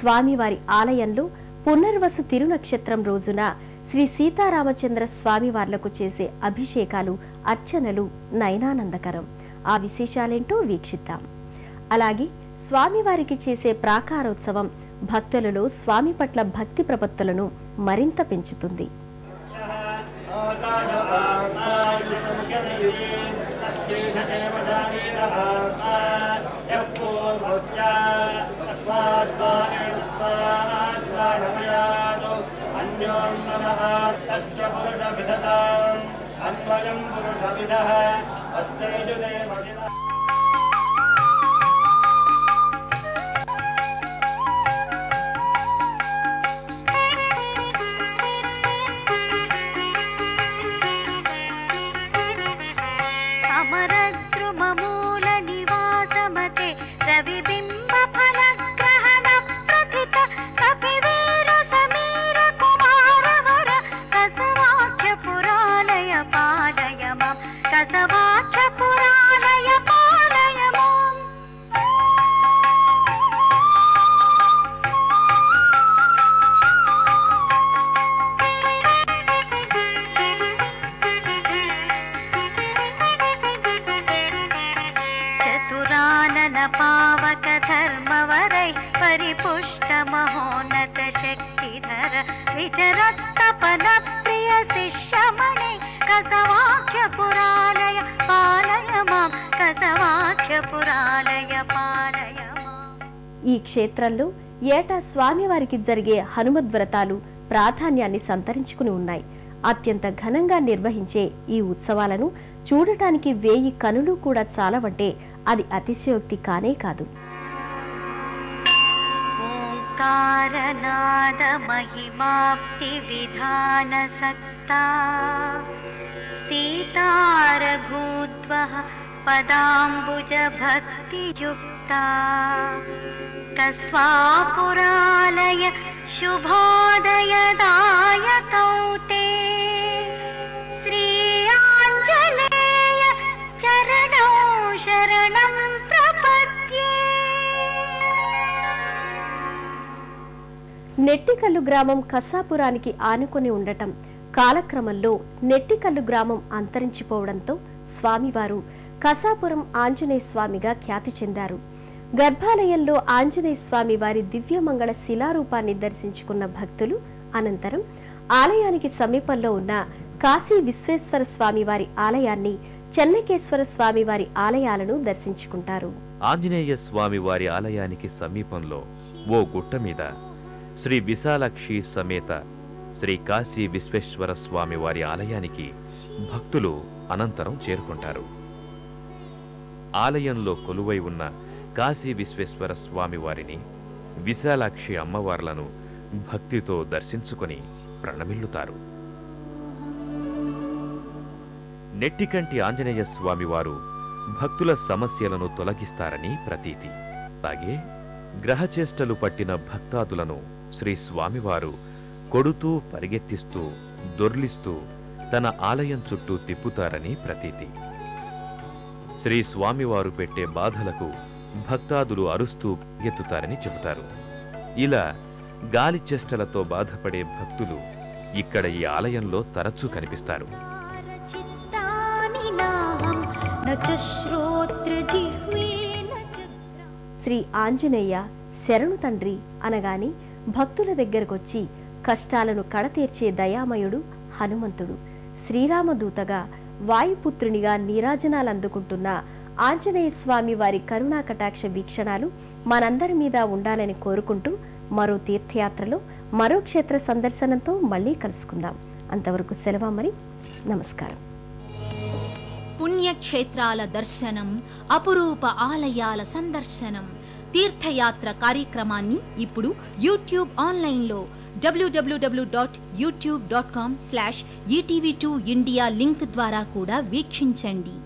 స్వామివారి ఆలయంలో పునర్వసు తిరునక్షత్రం రోజున శ్రీ సీతారామచంద్ర స్వామివార్లకు చేసే అభిషేకాలు, అర్చనలు నయనానందకరం. ఆ విశేషాలేంటో వీక్షిద్దాం. అలాగే స్వామివారికి చేసే ప్రాకారోత్సవం భక్తులలో స్వామి పట్ల భక్తి ప్రపత్తులను మరింత పెంచుతుంది. पावक धर्मवरै परिपुष्ट महोन्नत शक्तिधर विचरत्तपन प्रिय शिष्यमणि कसवाख्य पुरालय पालय मां कसवाख्य पुरालय पालय मां. ఈ క్షేత్రంలో ఏటా స్వామివారికి జరిగే హనుమద్వ్రతాలు ప్రాధాన్యాన్ని సంతరించుకుని ఉన్నాయి. అత్యంత ఘనంగా నిర్వహించే ఈ ఉత్సవాలను చూడటానికి 1000 కనులు కూడా చాలవంటే అది అతిశయోక్తి కానే కాదు. ఓంకారనాద మహిమాప్తి విధాన సక్తా సీతారఘూద్వః పదాంబుజ భక్తి యుక్తా కస్వాపురాలయ శుభోదయదాయకౌ తే శ్రీ ఆంజనేయ చరణౌ శరణం ప్రపద్యే. నెట్టికల్లు గ్రామం కసాపురానికి ఆనుకొని ఉండటం, కాలక్రమంలో నెట్టికల్లు గ్రామం అంతరించిపోవడంతో స్వామివారు కసాపురం ఆంజనేయ స్వామిగా ఖ్యాతి చెందారు. గర్భాలయంలో ఆంజనేయ స్వామి వారి దివ్యమంగళ శిలారూపాన్ని దర్శించుకున్న భక్తులు అనంతరం ఆలయానికి సమీపంలో ఉన్న కాశీ విశ్వేశ్వర స్వామి వారి ఆలయాన్ని, చెన్నకేశ్వర స్వామి వారి ఆలయాలను దర్శించుకుంటారు. ఆంజనేయ స్వామి వారి ఆలయానికి సమీపంలో ఓ గుట్ట మీద శ్రీ విశాలాక్షి సమేత శ్రీ కాశీ విశ్వేశ్వర స్వామి వారి ఆలయానికి భక్తులు అనంతరం చేరుకుంటారు. ఆలయంలో కొలువై ఉన్న కాశీ విశ్వేశ్వర స్వామి వారిని, విశాలాక్షి అమ్మవార్లను భక్తితో దర్శించుకొని ప్రణమిల్లుతారు. నెట్టికంటి ఆంజనేయ స్వామివారు భక్తుల సమస్యలను తొలగిస్తారని ప్రతీతి. అలాగే గ్రహచేష్టలు పట్టిన భక్తాదులను శ్రీ స్వామివారు కొడుతూ, పరిగెత్తిస్తూ, దొర్లిస్తూ తన ఆలయం చుట్టూ తిప్పుతారని ప్రతీతి. శ్రీ స్వామివారు పెట్టే బాధలకు భక్తాదులు అరుస్తూ పరిగెత్తుతారని చెబుతారు. ఇలా గాలి చేష్టలతో బాధపడే భక్తులు ఇక్కడ ఈ ఆలయంలో తరచూ కనిపిస్తారు. శ్రీ ఆంజనేయ శరణు తండ్రి అనగాని భక్తుల దగ్గరకొచ్చి కష్టాలను కడతీర్చే దయామయుడు హనుమంతుడు. శ్రీరామదూతగా వాయుపుత్రునిగా నీరాజనాలందుకుంటున్న ఆంజనేయ స్వామి వారి కరుణా కటాక్ష వీక్షణాలు మనందరి మీద ఉండాలని కోరుకుంటూ మరో తీర్థయాత్రలో, మరో క్షేత్ర సందర్శనంతో మళ్ళీ కలుసుకుందాం. అంతవరకు సెలవు మరి. నమస్కారం. పుణ్యక్షేత్రాల దర్శనం, అపురూప ఆలయాల సందర్శనం, తీర్థయాత్ర కార్యక్రమాన్ని ఇప్పుడు యూట్యూబ్ ఆన్లైన్లో www.youtube.com/etv2india లింక్ ద్వారా కూడా వీక్షించండి.